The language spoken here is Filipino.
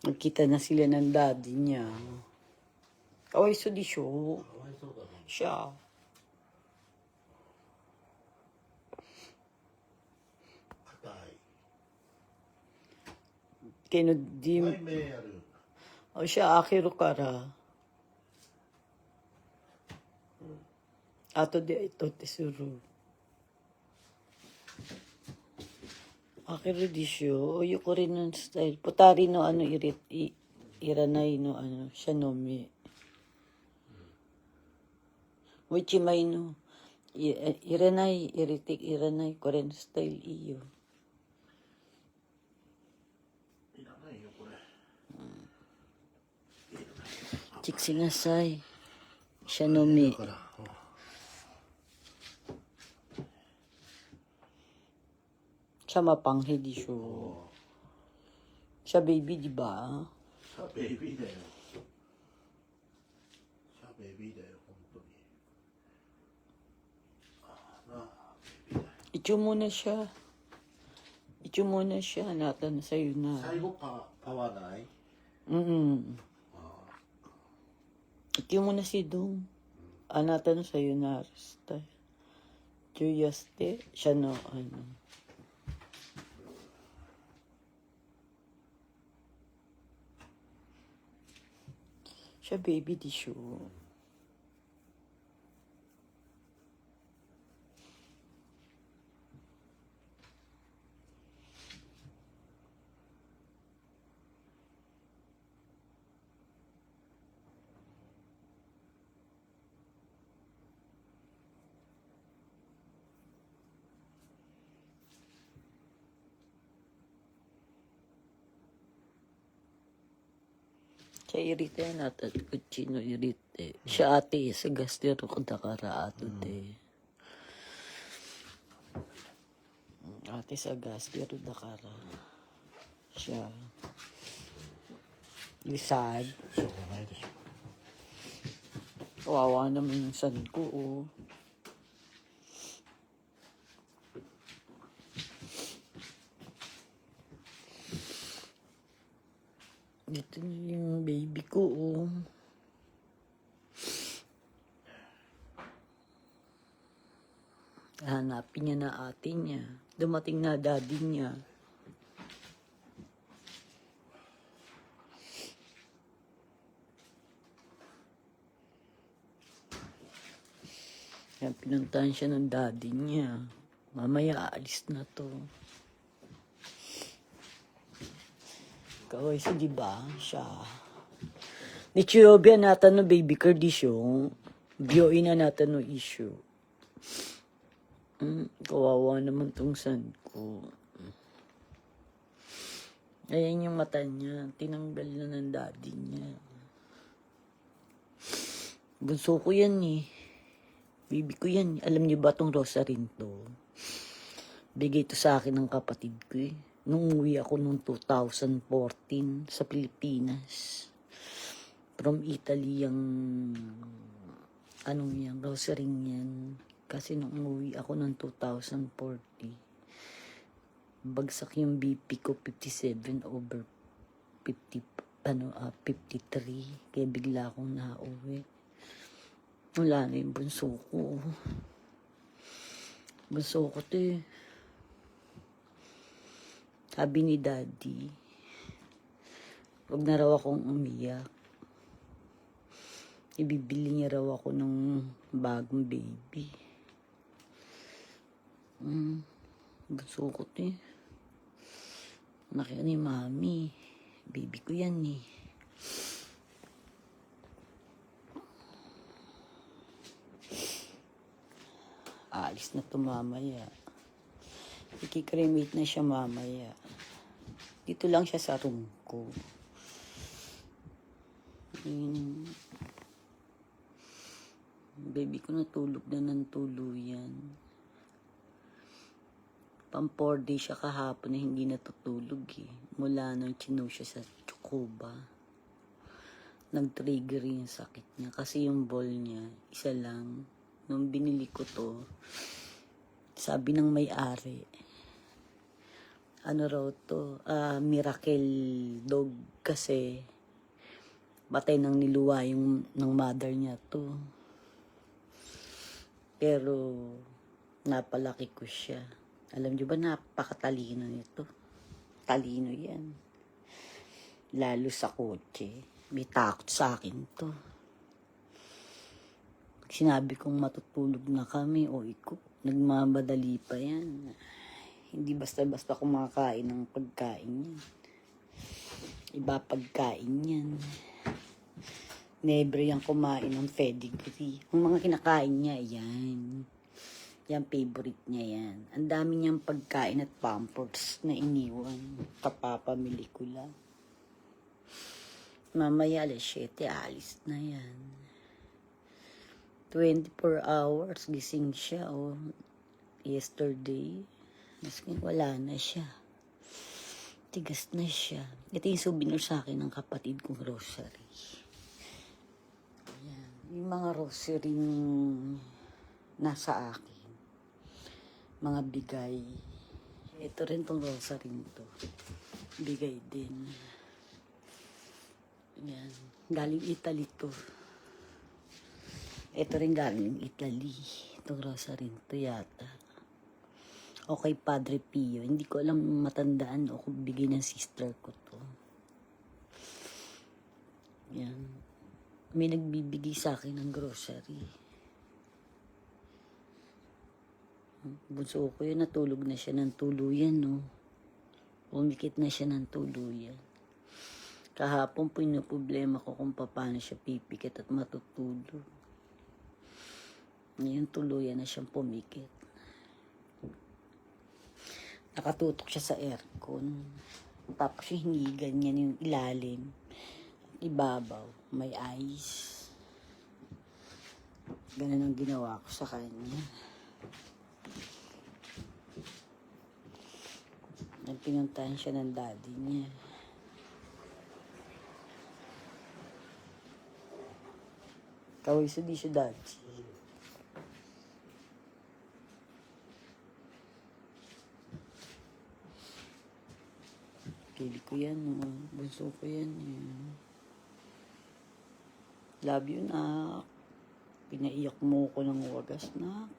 Nagkita na sila ng daddy niya. Kaway so di siyo. かわいそうだな。 Siya. Kino di... 硬い。目やる。 O siya, akiro kara. Ato di ito tesuro. Akiro di siyo. Oyo ko rin ng style. Putari no ano iranay no ano. Siya no mi. Wichimay no. Iranay, iritik iranay. Korean style iyo. いらないよ、これ。 Chiksingasay. Siya no mi. だから。Siya mapanghe di siyo. Siya baby di ba? シャベイビーだよ。シャベイビーだよ、本当に。なあ、ベイビーだよ。 Icho muna siya. Icho muna siya. Natan sa'yo na. 最後パワーない。 Icho muna si Dong. Anatan sa'yo na. Juyaste. Siya no, ano. Siya baby di siya. Siya irite natin. Kuchino irite. Siya ate sa gastero kadakara ato te. Ate sa gastero dakara. Siya. Lisad. しょうがないでしょ。 Kawawa naman yung san ko, oh. Ito na yung baby ko, oh. Hanapin niya na ate niya. Dumating na daddy niya. Yan, pinuntahan siya ng daddy niya. Mamaya aalis na to. Kaway siya, di ba? Siya. Nichiyobya natin no baby kardisyo. Biyoin na natin no issue. Kawawa naman tong san ko. Ayan yung mata niya. Tinanggal na ng daddy niya. Bunso ko yan eh. Baby ko yan. Alam niyo ba tong rosarin to? Bigay to sa akin ng kapatid ko eh. Nung umuwi ako noong 2014 sa Pilipinas. From Italy yung anong yan, rosaring yan. Kasi nung umuwi ako noong 2040, bagsak yung BP ko 57/53. Kaya bigla akong nauwi. Wala na yung bunso ko. Bunso ko to eh. Sabi ni daddy, wag na raw akong umiyak. Ibibili niya raw ako ng bagong baby. Bunso ko to eh. Anak yan ni mami. Baby ko yan eh. Alis na to mamaya. Ikikremate na siya mamaya. Dito lang siya sa room ko. Baby ko natulog na ng tuluyan. Pang 4 days siya kahapon na hindi natutulog eh. Mula nang chino siya sa Tsukuba. Nag-trigger yung sakit niya. Kasi yung ball niya, isa lang. Nung binili ko to, sabi ng may-ari, ano raw to, Miracle Dog kasi batay nang niluwa yung ng mother niya to. Pero napalaki ko siya. Alam niyo ba, napakatalino nito. Talino yan. Lalo sa kotse. May takot sa akin to. Pag sinabi kong matutulog na kami, o iko, nagmamadali pa yan. Hindi basta-basta kumakain ng pagkain yan. Iba pagkain yan. Never yan kumain ng pedigree. Ang mga kinakain niya, yan. Yan, favorite niya yan. Ang dami niyang pagkain at pampers na iniwan. Kapapamili ko lang. Mamaya alas 7, alis na yan. 24 hours, gising siya, oh. Yesterday, wala na siya. Tigas na siya. Ito yung souvenir sa akin ng kapatid kong rosary. Ayan. Yung mga rosary nasa akin. Mga bigay. Ito rin tong rosary to. Bigay din. Ayan. Galing Italy to. Ito rin galing Italy. Itong rosary to yata. O kay Padre Pio. Hindi ko alam matandaan o kung bigay ng sister ko to. Yan. May nagbibigay sa akin ng grocery. Bunso ko yun, natulog na siya ng tuluyan, no? Umikit na siya ng tuluyan. Kahapon pinoproblema ko kung paano siya pipikit at matutulog. Ngayon tuluyan na siyang pumikit. Nakatutok siya sa aircon. Tapos yung hinigan niya yung ilalim. Ibabaw. May ice. Ganun ang ginawa ko sa kanya. Pinuntahan siya ng daddy niya. Kaway sa di siya daddy. Pili ko yan, bunso ko yan. Love you, nak. Pinaiyak mo ko ng wagas, nak.